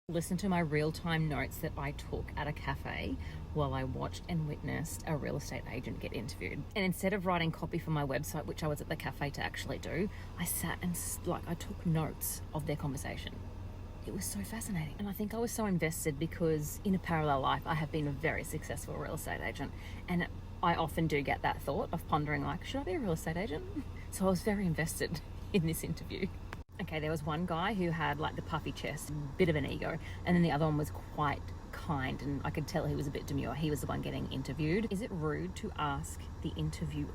Listen to my real-time notes that I took at a cafe while I watched and witnessed a real estate agent get interviewed. And instead of writing copy for my website, which I was at the cafe to actually do, I sat and I took notes of their conversation. It was so fascinating. And I think I was so invested because in a parallel life, I have been a very successful real estate agent. And I often do get that thought of pondering like, should I be a real estate agent? So I was very invested in this interview. Okay, there was one guy who had like the puffy chest, bit of an ego, and then the other one was quite kind, and I could tell he was a bit demure. He was the one getting interviewed. Is it rude to ask the interviewer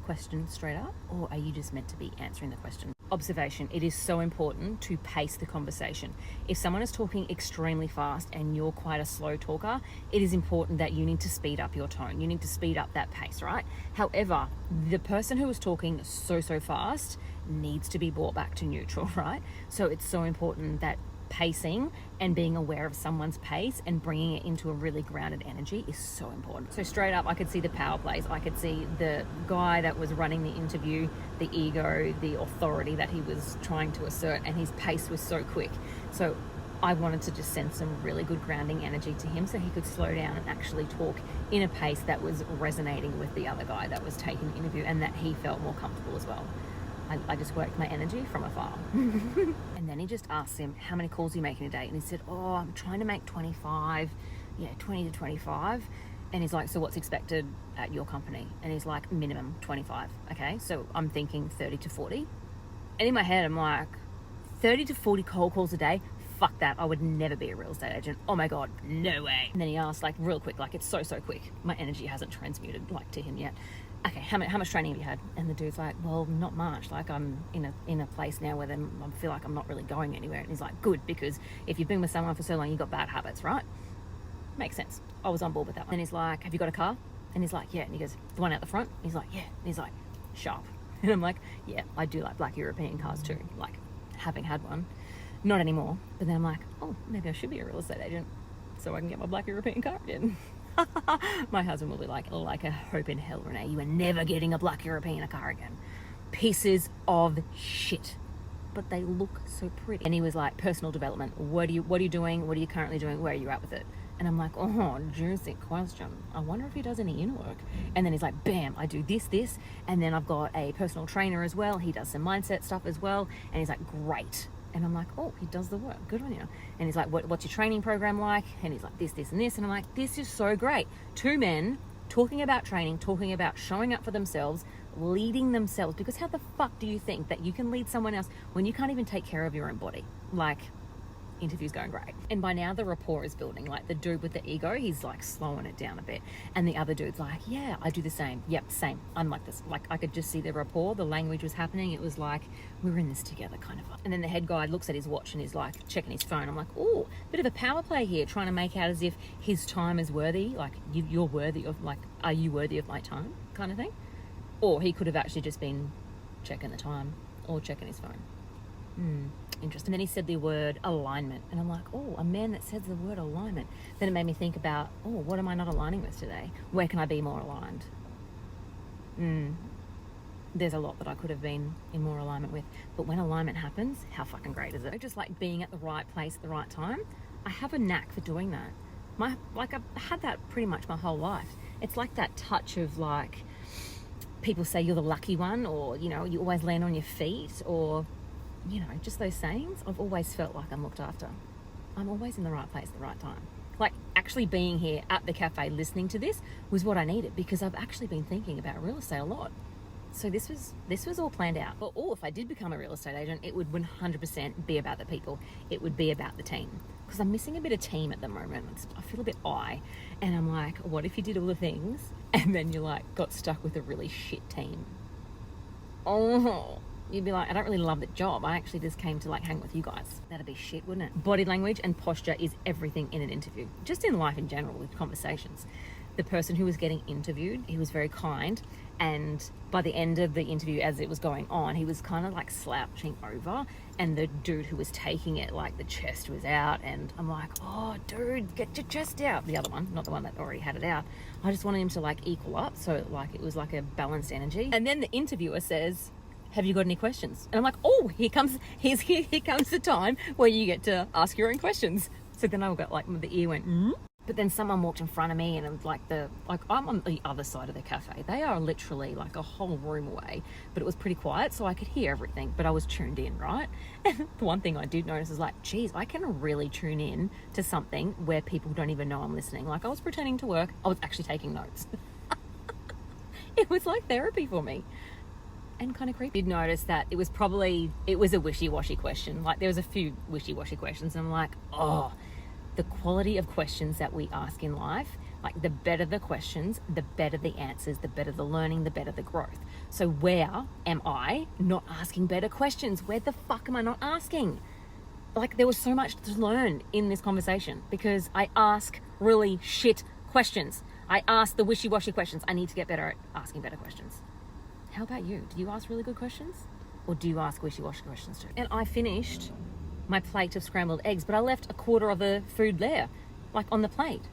questions straight up, or are you just meant to be answering the question? Observation, it is so important to pace the conversation. If someone is talking extremely fast and you're quite a slow talker, it is important that you need to speed up your tone. You need to speed up that pace, right? However, the person who was talking so fast needs to be brought back to neutral, right? So it's so important that pacing and being aware of someone's pace and bringing it into a really grounded energy is so important. So straight up, I could see the power plays. I could see the guy that was running the interview, the ego, the authority that he was trying to assert, and his pace was so quick. So I wanted to just send some really good grounding energy to him so he could slow down and actually talk in a pace that was resonating with the other guy that was taking the interview, and that he felt more comfortable as well. I just worked my energy from afar. And then he just asked him, how many calls are you making a day? And he said, oh, I'm trying to make 25, 20 to 25. And he's like, so what's expected at your company? And he's like, minimum 25. Okay, so I'm thinking 30 to 40. And in my head, I'm like, 30 to 40 cold calls a day? Fuck that, I would never be a real estate agent. Oh my God, no way. And then he asked like real quick, like it's so quick. My energy hasn't transmuted like to him yet. Okay, how much training have you had? And the dude's like, well, not much. Like I'm in a place now where I feel like I'm not really going anywhere. And he's like, good, because if you've been with someone for so long, you've got bad habits, right? Makes sense. I was on board with that one. And he's like, have you got a car? And he's like, yeah. And he goes, the one out the front? And he's like, yeah. And he's like, sharp. And I'm like, yeah, I do like black European cars too. Like having had one. Not anymore. But then I'm like, oh, maybe I should be a real estate agent so I can get my black European car again. My husband will be like a hope in hell, Renee, you are never getting a black European car again. Pieces of shit. But they look so pretty. And he was like, personal development. What are you doing? What are you currently doing? Where are you at with it? And I'm like, oh, juicy question. I wonder if he does any inner work. And then he's like, bam, I do this. And then I've got a personal trainer as well. He does some mindset stuff as well. And he's like, great. And I'm like, oh, he does the work. Good on you. And he's like, what's your training program like? And he's like, this, and this. And I'm like, this is so great. Two men talking about training, talking about showing up for themselves, leading themselves. Because how the fuck do you think that you can lead someone else when you can't even take care of your own body? Like, interview's going great. And by now the rapport is building. Like the dude with the ego, he's like slowing it down a bit. And the other dude's like, yeah, I do the same. Yep, same. I'm like this. Like I could just see the rapport, the language was happening. It was like, we're in this together kind of. And then the head guy looks at his watch and he's like checking his phone. I'm like, oh, bit of a power play here, trying to make out as if his time is worthy. Like you're worthy of, like, are you worthy of my time kind of thing? Or he could have actually just been checking the time or checking his phone. Interesting. And then he said the word alignment, and I'm like, oh, a man that says the word alignment. Then it made me think about, oh, what am I not aligning with today? Where can I be more aligned? There's a lot that I could have been in more alignment with, but when alignment happens, how fucking great is it? Just like being at the right place at the right time. I have a knack for doing that. I've had that pretty much my whole life. It's like that touch of like, people say you're the lucky one, or you always land on your feet, or just those sayings. I've always felt like I'm looked after. I'm always in the right place at the right time. Like actually being here at the cafe listening to this was what I needed, because I've actually been thinking about real estate a lot. So this was all planned out. But if I did become a real estate agent, it would 100% be about the people. It would be about the team, because I'm missing a bit of team at the moment. I feel a bit and I'm like, what if you did all the things and then you like got stuck with a really shit team? Oh, you'd be like, I don't really love the job. I actually just came to like hang with you guys. That'd be shit, wouldn't it? Body language and posture is everything in an interview, just in life in general with conversations. The person who was getting interviewed, he was very kind, and by the end of the interview, as it was going on, he was kind of like slouching over, and the dude who was taking it, like the chest was out, and I'm like, oh dude, get your chest out. The other one, not the one that already had it out. I just wanted him to like equal up, so like it was like a balanced energy. And then the interviewer says, have you got any questions? And I'm like, oh, here comes the time where you get to ask your own questions. So then I got like, the ear went, But then someone walked in front of me, and it was like I'm on the other side of the cafe. They are literally like a whole room away, but it was pretty quiet, so I could hear everything, but I was tuned in, right? And the one thing I did notice is like, geez, I can really tune in to something where people don't even know I'm listening. Like, I was pretending to work. I was actually taking notes. It was like therapy for me. And kind of creepy. I did notice that it was a wishy-washy question. Like, there was a few wishy-washy questions, and I'm like, oh, the quality of questions that we ask in life, like, the better the questions, the better the answers, the better the learning, the better the growth. So where am I not asking better questions? Where the fuck am I not asking? Like, there was so much to learn in this conversation because I ask really shit questions. I ask the wishy-washy questions. I need to get better at asking better questions. How about you? Do you ask really good questions? Or do you ask wishy-washy questions too? And I finished my plate of scrambled eggs, but I left a quarter of the food there, like on the plate.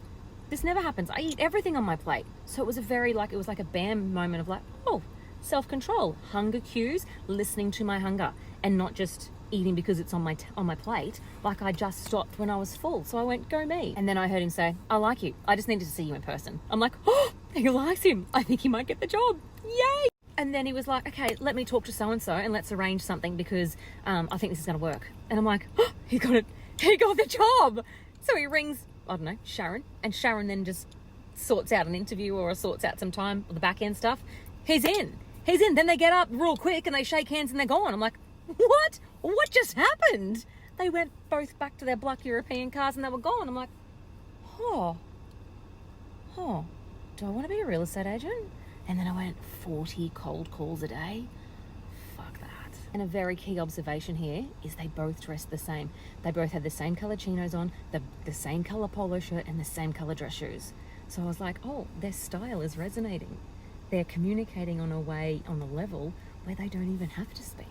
This never happens. I eat everything on my plate. So it was it was like a bam moment of like, oh, self-control, hunger cues, listening to my hunger, and not just eating because it's on my plate. Like, I just stopped when I was full. So I went, go me. And then I heard him say, I like you. I just needed to see you in person. I'm like, oh, he likes him. I think he might get the job. Yay! And then he was like, okay, let me talk to so-and-so and let's arrange something because I think this is going to work. And I'm like, oh, he got the job. So he rings, I don't know, Sharon. And Sharon then just sorts out an interview or sorts out some time, or the back end stuff. He's in. Then they get up real quick and they shake hands and they're gone. I'm like, what? What just happened? They went both back to their black European cars and they were gone. I'm like, do I want to be a real estate agent? And then I went, 40 cold calls a day? Fuck that. And a very key observation here is they both dressed the same. They both had the same colour chinos on, the same colour polo shirt, and the same colour dress shoes. So I was like, oh, their style is resonating. They're communicating on a level where they don't even have to speak.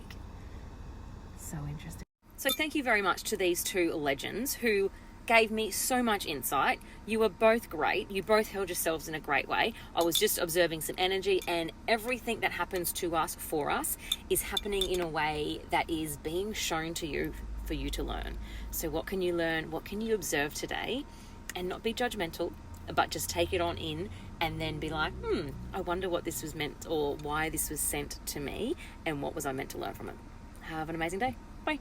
So interesting. So thank you very much to these two legends who gave me so much insight. You were both great. You both held yourselves in a great way. I was just observing some energy, and everything that happens to us for us is happening in a way that is being shown to you for you to learn. So what can you learn? What can you observe today? And not be judgmental, but just take it on in and then be like, I wonder what this was meant or why this was sent to me and what was I meant to learn from it. Have an amazing day. Bye.